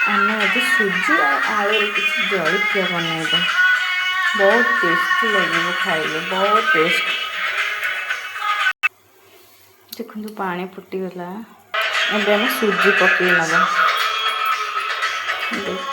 आम आज सुजी आलू किसी जलखिया बनइबा बहुत टेस्टी लगे खाइले बहुत टेस्ट। देखो पानी फुटीगला अब आम सुजी पकई नवा देख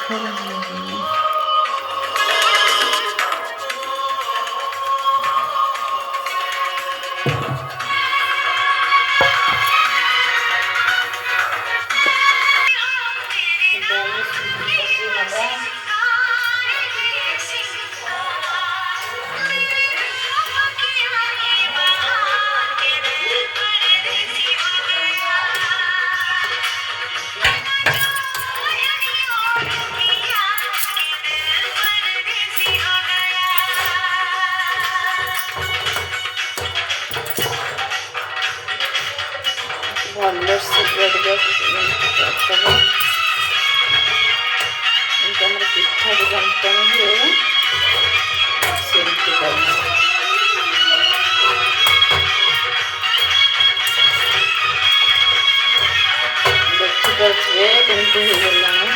भल से पिठा जंतन हुए सेमती देखिपे केमती होगलानी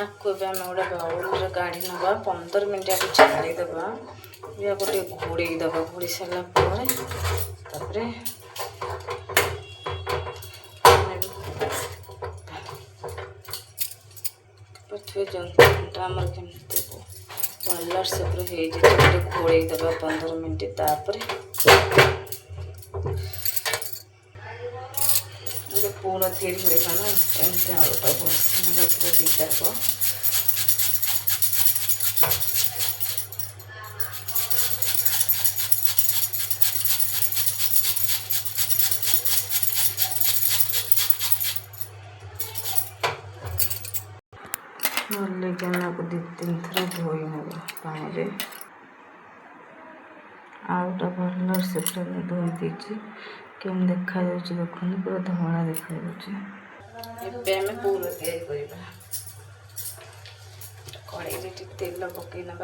आपको आम गोटे बाउल काढ़ी ना 15 मिनट आपको छाड़ीदे या गोटे घोड़े घोड़ी सारापर जंतुटा आम केमती भल से पूरा घोड़े 15 मिनट तापर पूरा धीरे धीरे एमती आलूटा बस पूरा दीटा भल को 2-3 थर धोई ना पानी आलूटा भल से पूरा धोई देती केम देखा देखो पूरा धला देखा पूरा तैयारी कड़े तेल पकई ना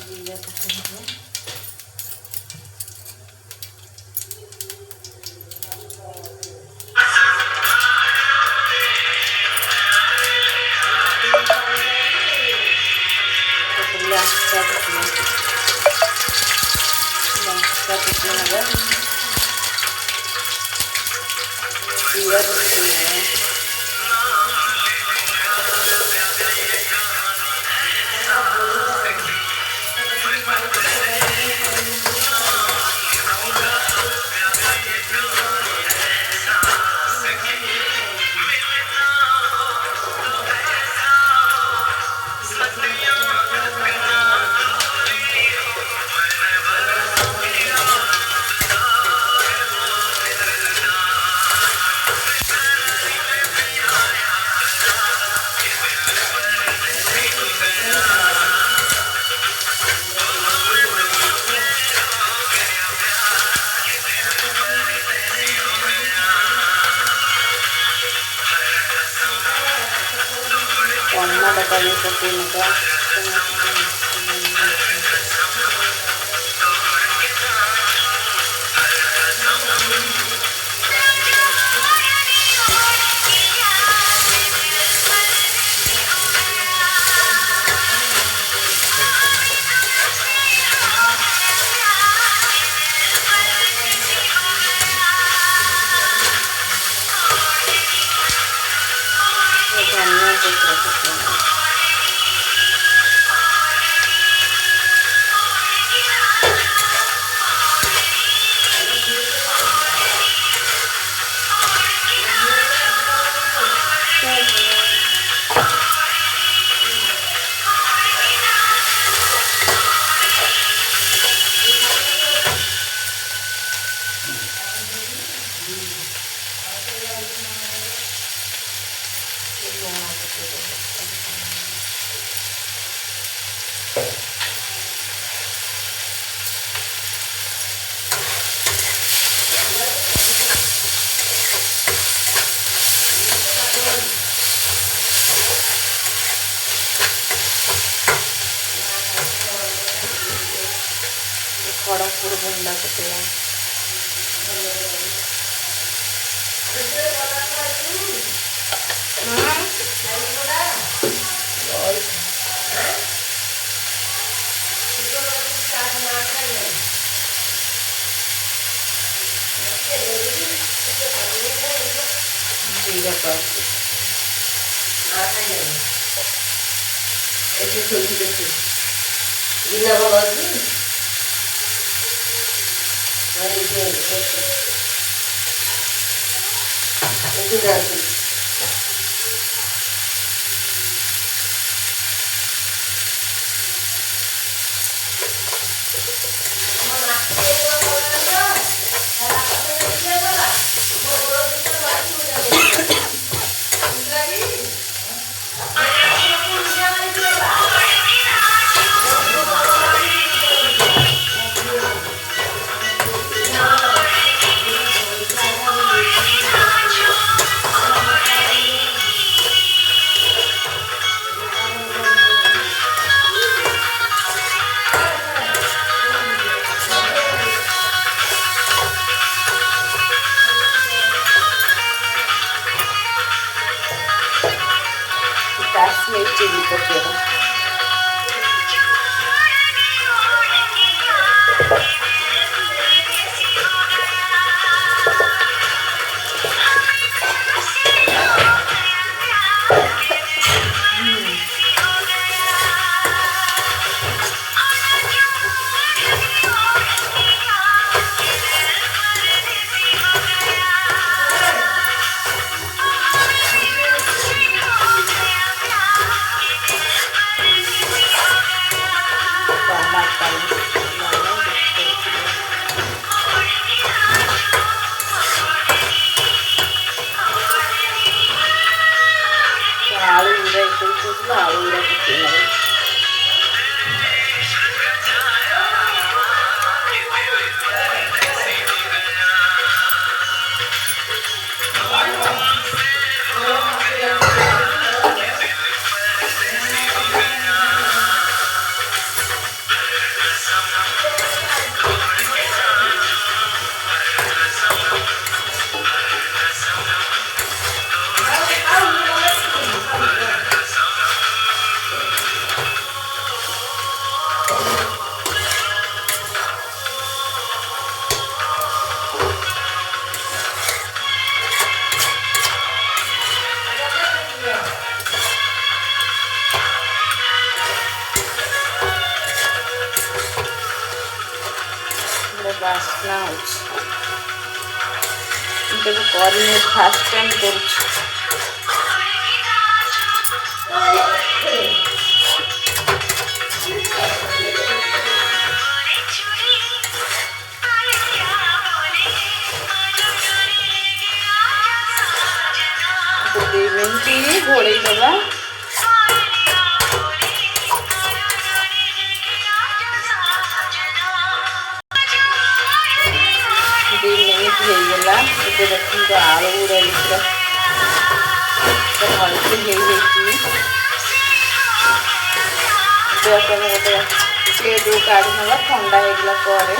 जीरा पकड़ टमाटर पकईना खड़गपुर गुंडा कटिया जीरा पाउडर ऐसे खोलती देखो गिला बोला जी अरे ये डालती काश्मीर चिली पकेड़ा आलू उड़ा आलू उड़ा बासना करनी फास्ट टाइम कर घोड़े दबा ହେଇଗଲା ଏବେ ଦେଖନ୍ତୁ ଆଳୁ ଗୁଡ଼ା ପୁରା ଭଲସେ ହେଇଯାଇଛି। ଏବେ ଆପଣ ଗୋଟେ ପ୍ଲେଟ୍ରୁ କାଢ଼ି ନେବା ଥଣ୍ଡା ହେଇଗଲା ପରେ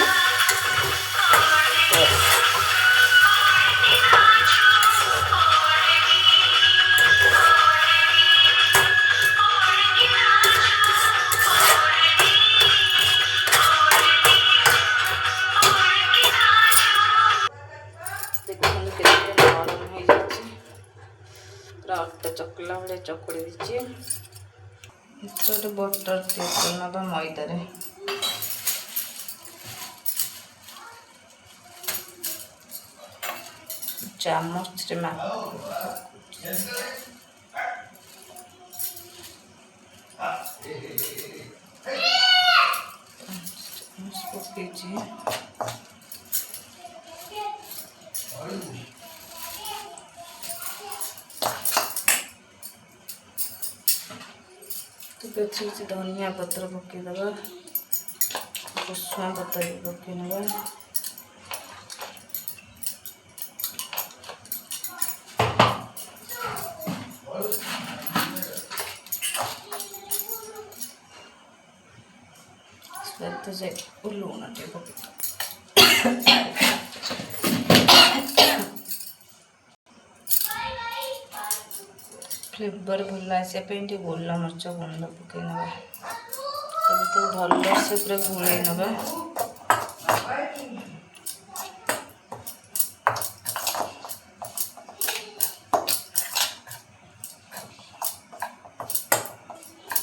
अटा चकला भाई चकुड़ी दीजिए गोटे बटर ना मैदार चामच पकईची କିଛି ଧନିଆ ପତ୍ର ପକେଇଦେବା, ଭୃଷଙ୍ଗ ପତ୍ର ବି ପକେଇନେବା। तो से लूण टे फ्लेवर भल आसापी गोल मरीच गुंड पकईना सब तो भल से पूरा गोल नवा।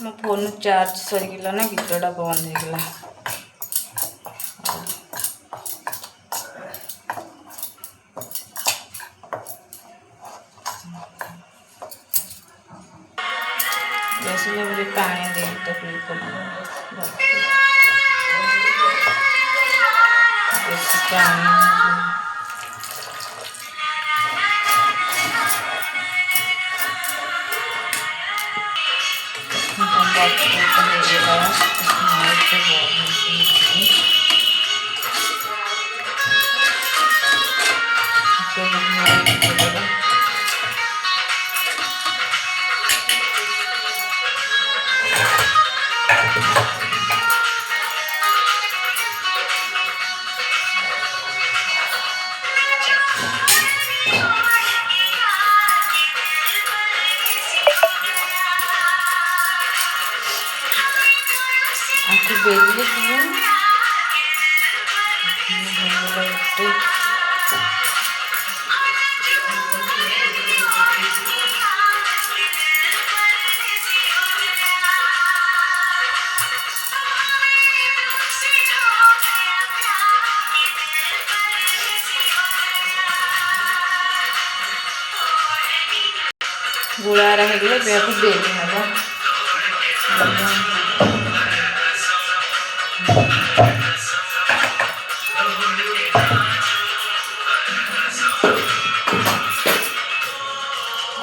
मो फोन चार्ज सरीगला ना गीतटा बंद होगा। इसलिए मुझे पानी दे तकलीफ बेली गुड़ा रहे बेली ना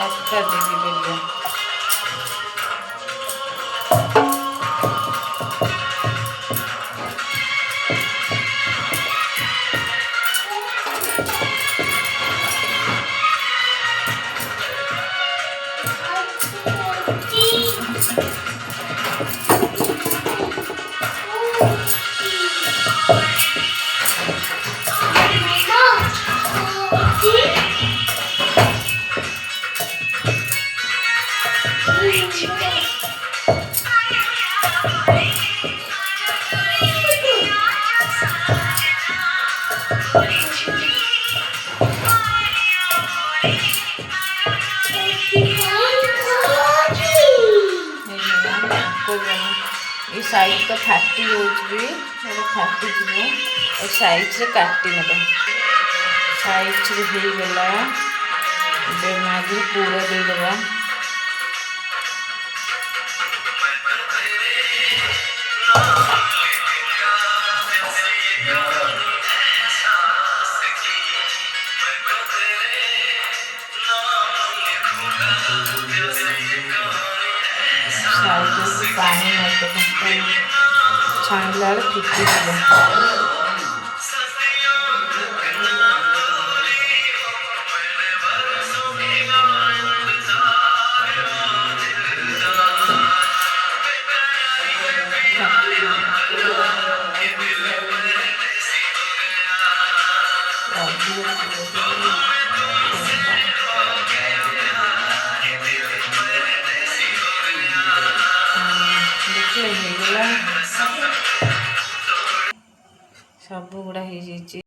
अच्छा दीदी बेली ये साइड तो फाटी होगी फाटी जी साइड से काटी ना साइड से होगला मागे पूरा देदेवा पानी छाणला फिटी सब गुड़ा हो जाइए।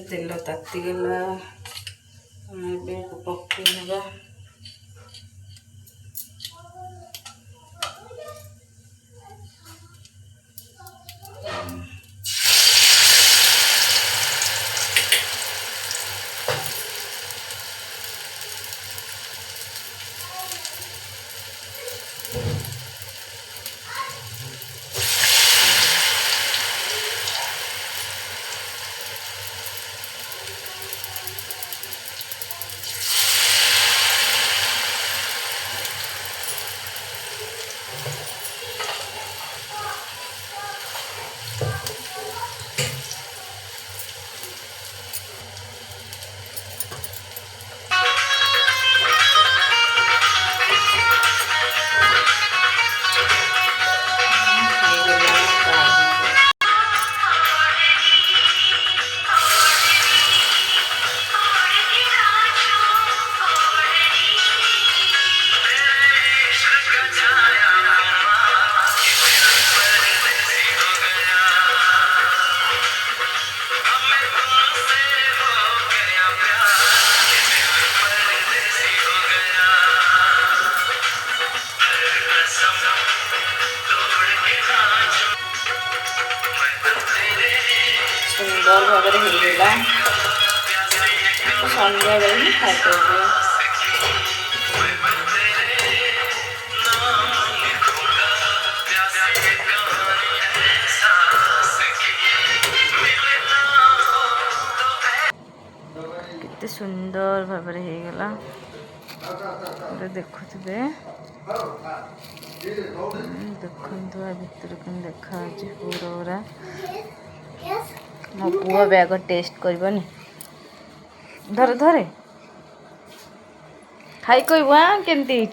तेल तातीगला पकई ना सुंदर भाव होगा सन्ध्या बेले ही खाई केते सुंदर भाव होगा देखु देखु भितर कौन देखा पूरा मो पुआ भी आग टेस्ट करनी धरे धरे खाई कहबू केमती